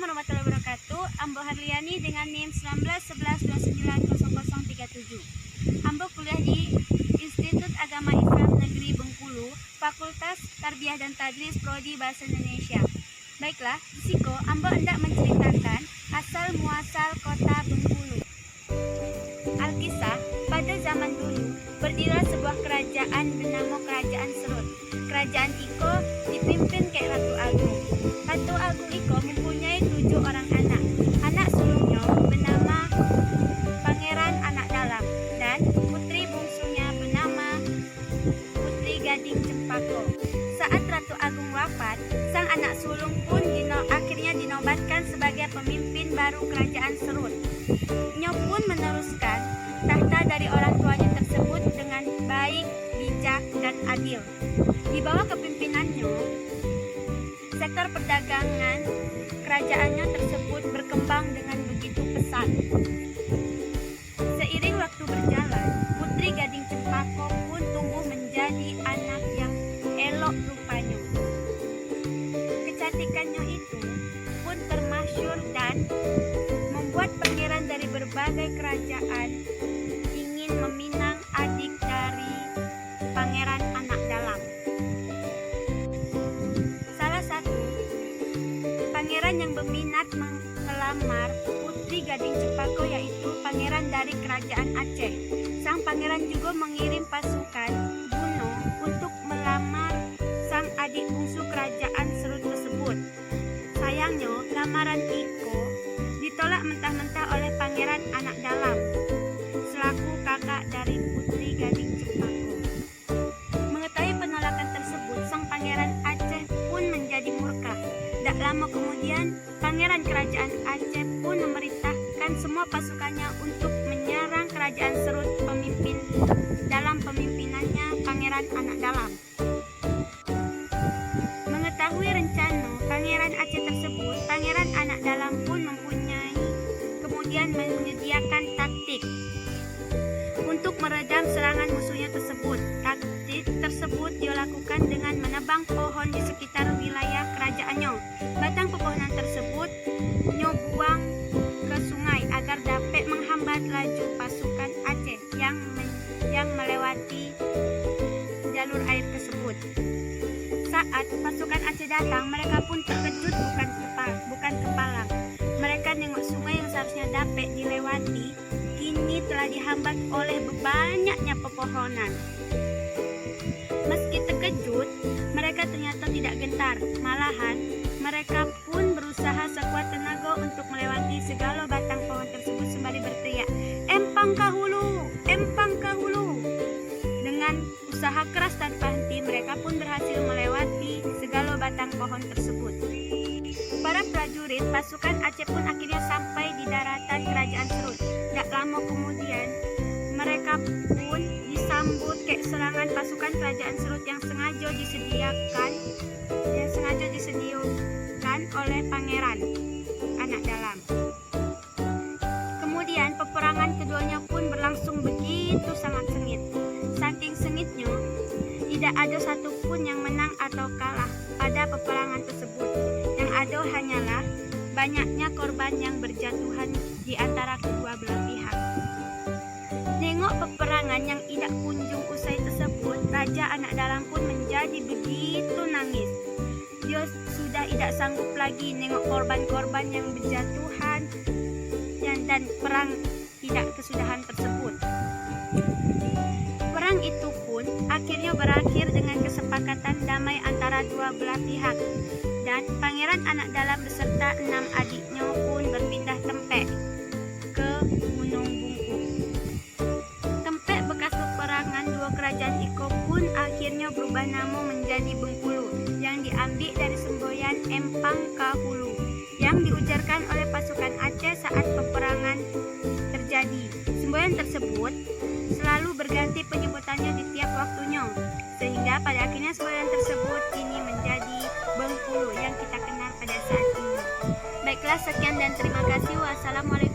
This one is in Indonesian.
warahmatullahi wabarakatuh. Ambo Harliani dengan NIM 1911290037. Ambo kuliah di Institut Agama Islam Negeri Bengkulu, Fakultas Tarbiyah dan Tadris Prodi Bahasa Indonesia. Baiklah, Siko, Ambo hendak menceritakan asal muasal kota Bengkulu. Alkisah, pada zaman dulu berdirilah sebuah kerajaan bernama Kerajaan Serut. Kerajaan Iko dipimpin Kek Ratu Agung. Ratu Agung Iko mempunyai 7 orang anak. Anak sulungnya bernama Pangeran Anak Dalam dan putri bungsunya bernama Putri Gading Cempaka. Saat Ratu Agung wafat, sang anak sulung pun akhirnya dinobatkan sebagai pemimpin baru Kerajaan Serut. Nyo pun meneruskan tahta dari orang tuanya tersebut dengan baik, bijak, dan adil. Di bawah kepemimpinannya, sektor perdagangan kerajaannya tersebut berkembang dengan begitu pesat. Seiring waktu berjalan, Putri Gading Cempaka pun tumbuh menjadi anak yang elok rupanya. Kecantikannya itu pun termasyhur dan membuat pangeran dari berbagai kerajaan ingin meminang adik dari Pangeran Anak Dalam. Salah satu pangeran yang berminat melamar Putri Gading Cempaka yaitu pangeran dari Kerajaan Aceh. Sang pangeran juga mengirim pasukan bunuh untuk melamar sang adik bungsu Kerajaan Serut tersebut. Sayangnya, lamaran Iko ditolak mentah-mentah oleh Pangeran Anak Dalam selaku kakak dari Putri Gading Cempaka. Mengetahui penolakan tersebut, sang Pangeran Aceh pun menjadi murka. Tak lama kemudian, Pangeran Kerajaan Aceh pun memerintahkan semua pasukannya untuk menyerang Kerajaan Serut dalam pemimpinannya Pangeran Anak Dalam. Mengetahui rencana Pangeran Aceh tersebut, Pangeran Anak Dalam pun kemudian menyediakan taktik untuk meredam serangan musuhnya tersebut. Taktik tersebut dilakukan dengan menebang pohon di sekitar wilayah kerajaannya. Batang pepohonan tersebut buang ke sungai agar dapat menghambat laju pasukan Aceh yang melewati jalur air tersebut. Saat pasukan Aceh datang, mereka pun terkejut bukan kepala. Mereka nengok sungai yang seharusnya dapat dilewati kini telah dihambat oleh banyaknya pepohonan. Meski terkejut, mereka ternyata tidak gentar. Malahan, mereka pun berusaha sekuat tenaga untuk melewati segala batang pohon tersebut sembari berteriak, "Empang kahulu, empang kahulu." Dengan usaha keras tanpa henti, mereka pun berhasil melewati segala batang pohon tersebut. Para prajurit pasukan Aceh pun akhirnya sampai di daratan Kerajaan Serut. Tak lama kemudian, mereka pun disambut ke serangan pasukan Kerajaan Serut yang sengaja disediakan oleh Pangeran Anak Dalam. Kemudian peperangan keduanya pun berlangsung begitu sangat sengit. Saking sengitnya, tidak ada satupun yang menang atau kalah pada peperangan tersebut. Yang ada hanyalah banyaknya korban yang berjatuhan di antara kedua belah pihak. Nengok peperangan yang tidak kunjung usai tersebut, Raja Anak Dalam pun menjadi begitu nangis. Dia sudah tidak sanggup lagi nengok korban-korban yang berjatuhan dan perang tidak kesudahan tersebut. Perang itu pun akhirnya berakhir dengan kesepakatan damai antara dua belah pihak. Dan Pangeran Anak Dalam beserta 6 adiknya pun berpindah tempat ke Gunung Bungkuk. Tempat bekas peperangan dua kerajaan Iko pun akhirnya berubah nama menjadi Bengkulu, yang diambil dari semboyan Empang Kahulu yang diujarkan oleh pasukan Aceh saat peperangan terjadi. Semboyan tersebut selalu berganti penyebutannya di tiap waktunya, sehingga pada akhirnya semboyan tersebut kini menjadi Bengkulu yang kita kenal pada saat ini. Baiklah, sekian dan terima kasih. Wassalamualaikum.